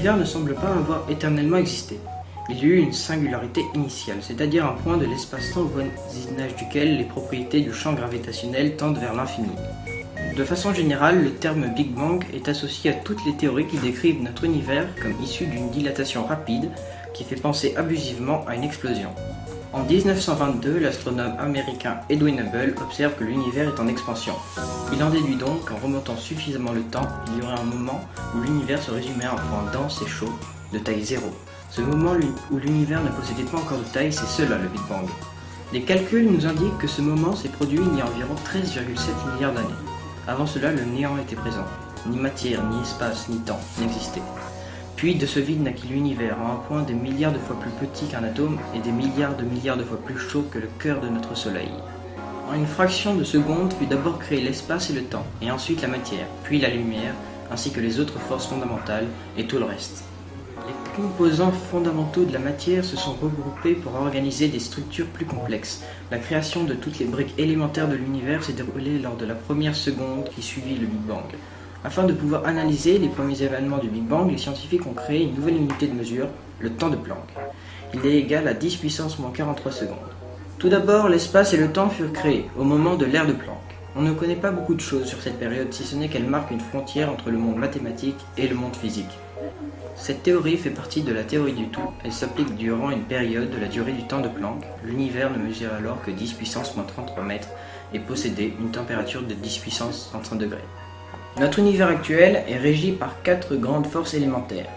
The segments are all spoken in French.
l'univers ne semble pas avoir éternellement existé. Il y a eu une singularité initiale, c'est-à-dire un point de l'espace-temps au voisinage duquel les propriétés du champ gravitationnel tendent vers l'infini. De façon générale, le terme Big Bang est associé à toutes les théories qui décrivent notre univers comme issu d'une dilatation rapide qui fait penser abusivement à une explosion. En 1922, l'astronome américain Edwin Hubble observe que l'univers est en expansion. Il en déduit donc qu'en remontant suffisamment le temps, il y aurait un moment où l'univers se résumait à un point dense et chaud, de taille 0. Ce moment où l'univers ne possédait pas encore de taille, c'est cela le Big Bang. Les calculs nous indiquent que ce moment s'est produit il y a environ 13,7 milliards d'années. Avant cela, le néant était présent. Ni matière, ni espace, ni temps n'existaient. Puis de ce vide naquit l'univers, à un point des milliards de fois plus petit qu'un atome et des milliards de fois plus chaud que le cœur de notre Soleil. En une fraction de seconde fut d'abord créé l'espace et le temps, et ensuite la matière, puis la lumière, ainsi que les autres forces fondamentales et tout le reste. Les composants fondamentaux de la matière se sont regroupés pour organiser des structures plus complexes. La création de toutes les briques élémentaires de l'univers s'est déroulée lors de la première seconde qui suivit le Big Bang. Afin de pouvoir analyser les premiers événements du Big Bang, les scientifiques ont créé une nouvelle unité de mesure, le temps de Planck. Il est égal à 10 puissance moins 43 secondes. Tout d'abord, l'espace et le temps furent créés, au moment de l'ère de Planck. On ne connaît pas beaucoup de choses sur cette période, si ce n'est qu'elle marque une frontière entre le monde mathématique et le monde physique. Cette théorie fait partie de la théorie du tout, elle s'applique durant une période de la durée du temps de Planck. L'univers ne mesure alors que 10 puissance moins 33 mètres et possédait une température de 10 puissance 35 degrés. Notre univers actuel est régi par 4 grandes forces élémentaires.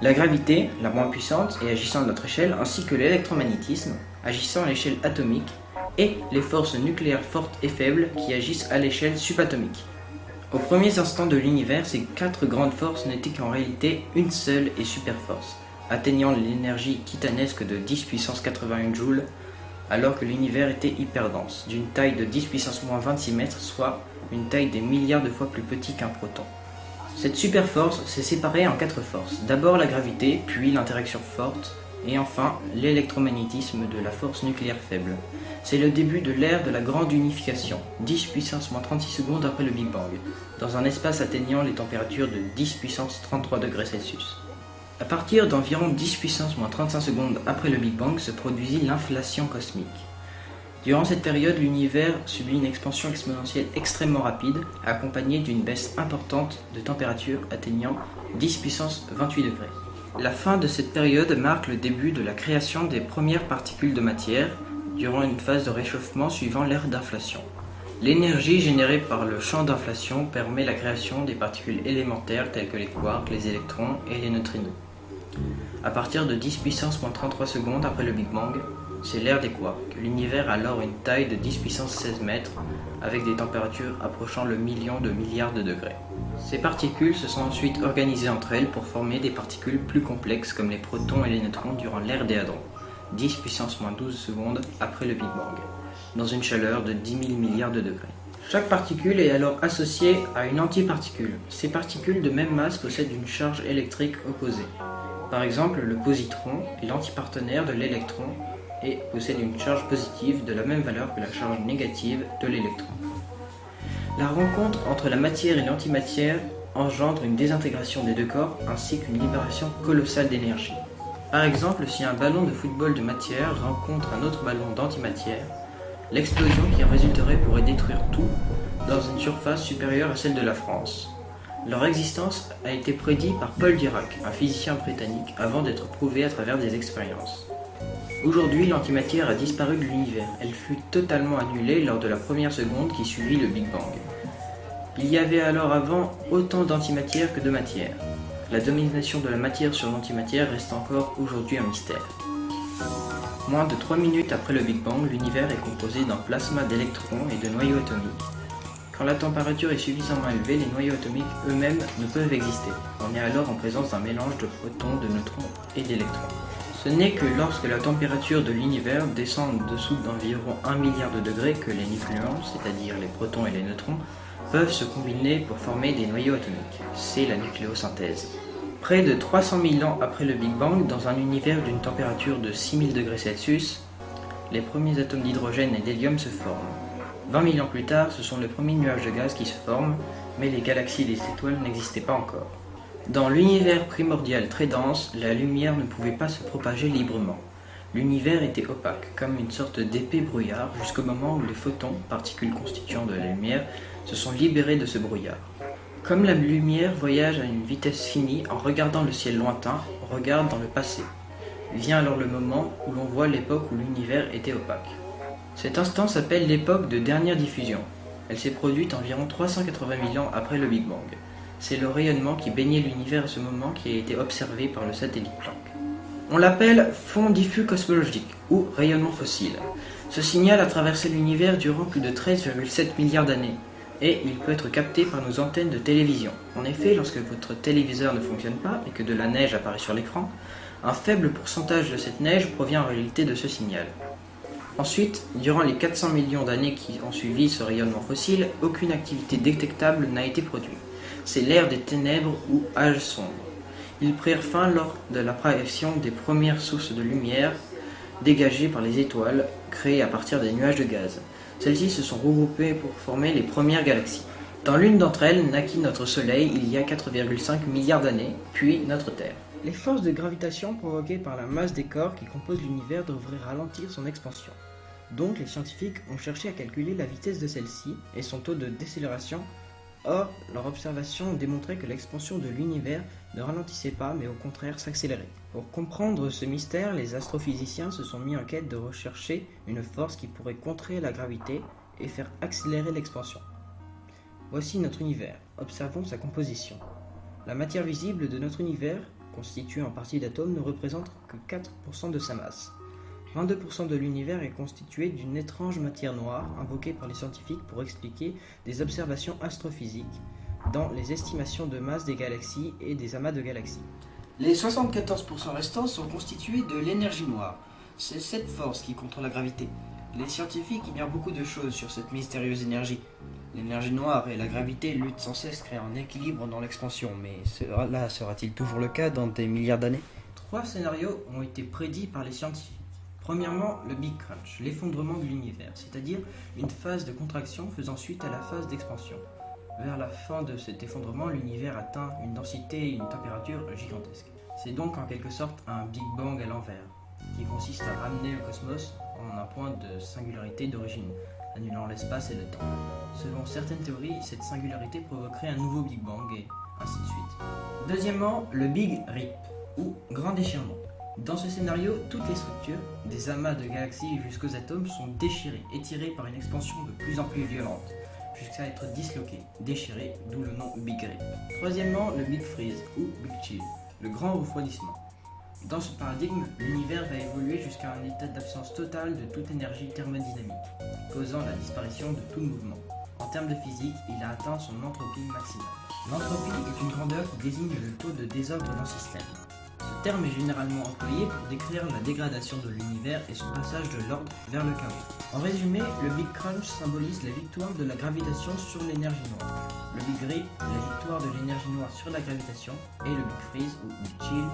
La gravité, la moins puissante et agissant à notre échelle, ainsi que l'électromagnétisme, agissant à l'échelle atomique, et les forces nucléaires fortes et faibles qui agissent à l'échelle subatomique. Aux premiers instants de l'univers, ces 4 grandes forces n'étaient qu'en réalité une seule et super force, atteignant l'énergie titanesque de 10 puissance 81 joules, alors que l'univers était hyperdense, d'une taille de 10 puissance moins 26 mètres, soit une taille des milliards de fois plus petit qu'un proton. Cette super force s'est séparée en 4 forces, d'abord la gravité, puis l'interaction forte, et enfin l'électromagnétisme de la force nucléaire faible. C'est le début de l'ère de la grande unification, 10 puissance moins 36 secondes après le Big Bang, dans un espace atteignant les températures de 10 puissance 33 degrés Celsius. À partir d'environ 10 puissance moins 35 secondes après le Big Bang se produisit l'inflation cosmique. Durant cette période, l'univers subit une expansion exponentielle extrêmement rapide, accompagnée d'une baisse importante de température atteignant 10 puissance 28 degrés. La fin de cette période marque le début de la création des premières particules de matière, durant une phase de réchauffement suivant l'ère d'inflation. L'énergie générée par le champ d'inflation permet la création des particules élémentaires telles que les quarks, les électrons et les neutrinos. À partir de 10 puissance moins 33 secondes après le Big Bang, c'est l'ère des quarks. L'univers a alors une taille de 10 puissance 16 mètres, avec des températures approchant le million de milliards de degrés. Ces particules se sont ensuite organisées entre elles pour former des particules plus complexes comme les protons et les neutrons durant l'ère des hadrons, 10 puissance moins 12 secondes après le Big Bang, dans une chaleur de 10 000 milliards de degrés. Chaque particule est alors associée à une antiparticule. Ces particules de même masse possèdent une charge électrique opposée. Par exemple, le positron est l'antipartenaire de l'électron et possède une charge positive de la même valeur que la charge négative de l'électron. La rencontre entre la matière et l'antimatière engendre une désintégration des deux corps ainsi qu'une libération colossale d'énergie. Par exemple, si un ballon de football de matière rencontre un autre ballon d'antimatière, l'explosion qui en résulterait pourrait détruire tout dans une surface supérieure à celle de la France. Leur existence a été prédite par Paul Dirac, un physicien britannique, avant d'être prouvée à travers des expériences. Aujourd'hui, l'antimatière a disparu de l'univers. Elle fut totalement annulée lors de la première seconde qui suivit le Big Bang. Il y avait alors avant autant d'antimatière que de matière. La domination de la matière sur l'antimatière reste encore aujourd'hui un mystère. Moins de 3 minutes après le Big Bang, l'univers est composé d'un plasma d'électrons et de noyaux atomiques. Quand la température est suffisamment élevée, les noyaux atomiques eux-mêmes ne peuvent exister. On est alors en présence d'un mélange de protons, de neutrons et d'électrons. Ce n'est que lorsque la température de l'univers descend en dessous d'environ 1 milliard de degrés que les nucléons, c'est-à-dire les protons et les neutrons, peuvent se combiner pour former des noyaux atomiques. C'est la nucléosynthèse. Près de 300 000 ans après le Big Bang, dans un univers d'une température de 6000 degrés Celsius, les premiers atomes d'hydrogène et d'hélium se forment. 20 000 ans plus tard, ce sont les premiers nuages de gaz qui se forment, mais les galaxies et les étoiles n'existaient pas encore. Dans l'univers primordial très dense, la lumière ne pouvait pas se propager librement. L'univers était opaque, comme une sorte d'épais brouillard, jusqu'au moment où les photons, particules constituant de la lumière, se sont libérés de ce brouillard. Comme la lumière voyage à une vitesse finie en regardant le ciel lointain, on regarde dans le passé. Vient alors le moment où l'on voit l'époque où l'univers était opaque. Cet instant s'appelle l'époque de dernière diffusion. Elle s'est produite environ 380 000 ans après le Big Bang. C'est le rayonnement qui baignait l'univers à ce moment qui a été observé par le satellite Planck. On l'appelle fond diffus cosmologique ou rayonnement fossile. Ce signal a traversé l'univers durant plus de 13,7 milliards d'années et il peut être capté par nos antennes de télévision. En effet, lorsque votre téléviseur ne fonctionne pas et que de la neige apparaît sur l'écran, un faible pourcentage de cette neige provient en réalité de ce signal. Ensuite, durant les 400 millions d'années qui ont suivi ce rayonnement fossile, aucune activité détectable n'a été produite. C'est l'ère des ténèbres ou âge sombre. Ils prirent fin lors de l'apparition des premières sources de lumière dégagées par les étoiles, créées à partir des nuages de gaz. Celles-ci se sont regroupées pour former les premières galaxies. Dans l'une d'entre elles naquit notre Soleil il y a 4,5 milliards d'années, puis notre Terre. Les forces de gravitation provoquées par la masse des corps qui composent l'univers devraient ralentir son expansion. Donc les scientifiques ont cherché à calculer la vitesse de celle-ci et son taux de décélération. Or, leur observation ont démontré que l'expansion de l'univers ne ralentissait pas, mais au contraire s'accélérait. Pour comprendre ce mystère, les astrophysiciens se sont mis en quête de rechercher une force qui pourrait contrer la gravité et faire accélérer l'expansion. Voici notre univers. Observons sa composition. La matière visible de notre univers, constituée en partie d'atomes, ne représente que 4% de sa masse. 22% de l'univers est constitué d'une étrange matière noire invoquée par les scientifiques pour expliquer des observations astrophysiques dans les estimations de masse des galaxies et des amas de galaxies. Les 74% restants sont constitués de l'énergie noire. C'est cette force qui contrôle la gravité. Les scientifiques ignorent beaucoup de choses sur cette mystérieuse énergie. L'énergie noire et la gravité luttent sans cesse, créant un équilibre dans l'expansion, mais cela sera-t-il toujours le cas dans des milliards d'années? 3 scénarios ont été prédits par les scientifiques. Premièrement, le Big Crunch, l'effondrement de l'univers, c'est-à-dire une phase de contraction faisant suite à la phase d'expansion. Vers la fin de cet effondrement, l'univers atteint une densité et une température gigantesques. C'est donc en quelque sorte un Big Bang à l'envers, qui consiste à ramener le cosmos en un point de singularité d'origine, annulant l'espace et le temps. Selon certaines théories, cette singularité provoquerait un nouveau Big Bang et ainsi de suite. Deuxièmement, le Big Rip, ou grand déchirement. Dans ce scénario, toutes les structures, des amas de galaxies jusqu'aux atomes, sont déchirées, étirées par une expansion de plus en plus violente, jusqu'à être disloquées, déchirées, d'où le nom Big Rip. Troisièmement, le Big Freeze, ou Big Chill, le grand refroidissement. Dans ce paradigme, l'univers va évoluer jusqu'à un état d'absence totale de toute énergie thermodynamique, causant la disparition de tout mouvement. En termes de physique, il a atteint son entropie maximale. L'entropie est une grandeur qui désigne le taux de désordre d'un système. Ce terme est généralement employé pour décrire la dégradation de l'univers et son passage de l'ordre vers le chaos. En résumé, le Big Crunch symbolise la victoire de la gravitation sur l'énergie noire, le Big Rip, la victoire de l'énergie noire sur la gravitation, et le Big Freeze ou Big Chill,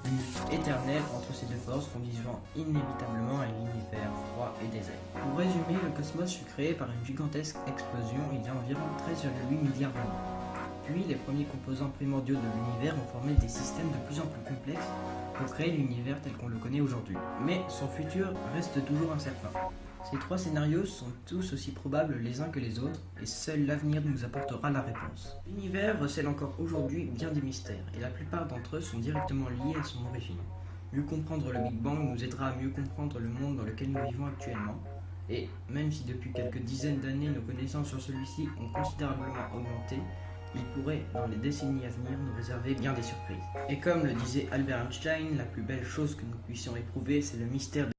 une lutte éternelle entre ces deux forces conduisant inévitablement à un univers froid et désert. Pour résumer, le cosmos fut créé par une gigantesque explosion il y a environ 13,8 milliards d'années. Puis, les premiers composants primordiaux de l'univers ont formé des systèmes de plus en plus complexes pour créer l'univers tel qu'on le connaît aujourd'hui. Mais son futur reste toujours incertain. Ces 3 scénarios sont tous aussi probables les uns que les autres, et seul l'avenir nous apportera la réponse. L'univers recèle encore aujourd'hui bien des mystères, et la plupart d'entre eux sont directement liés à son origine. Mieux comprendre le Big Bang nous aidera à mieux comprendre le monde dans lequel nous vivons actuellement, et même si depuis quelques dizaines d'années nos connaissances sur celui-ci ont considérablement augmenté, il pourrait, dans les décennies à venir, nous réserver bien des surprises. Et comme le disait Albert Einstein, la plus belle chose que nous puissions éprouver, c'est le mystère de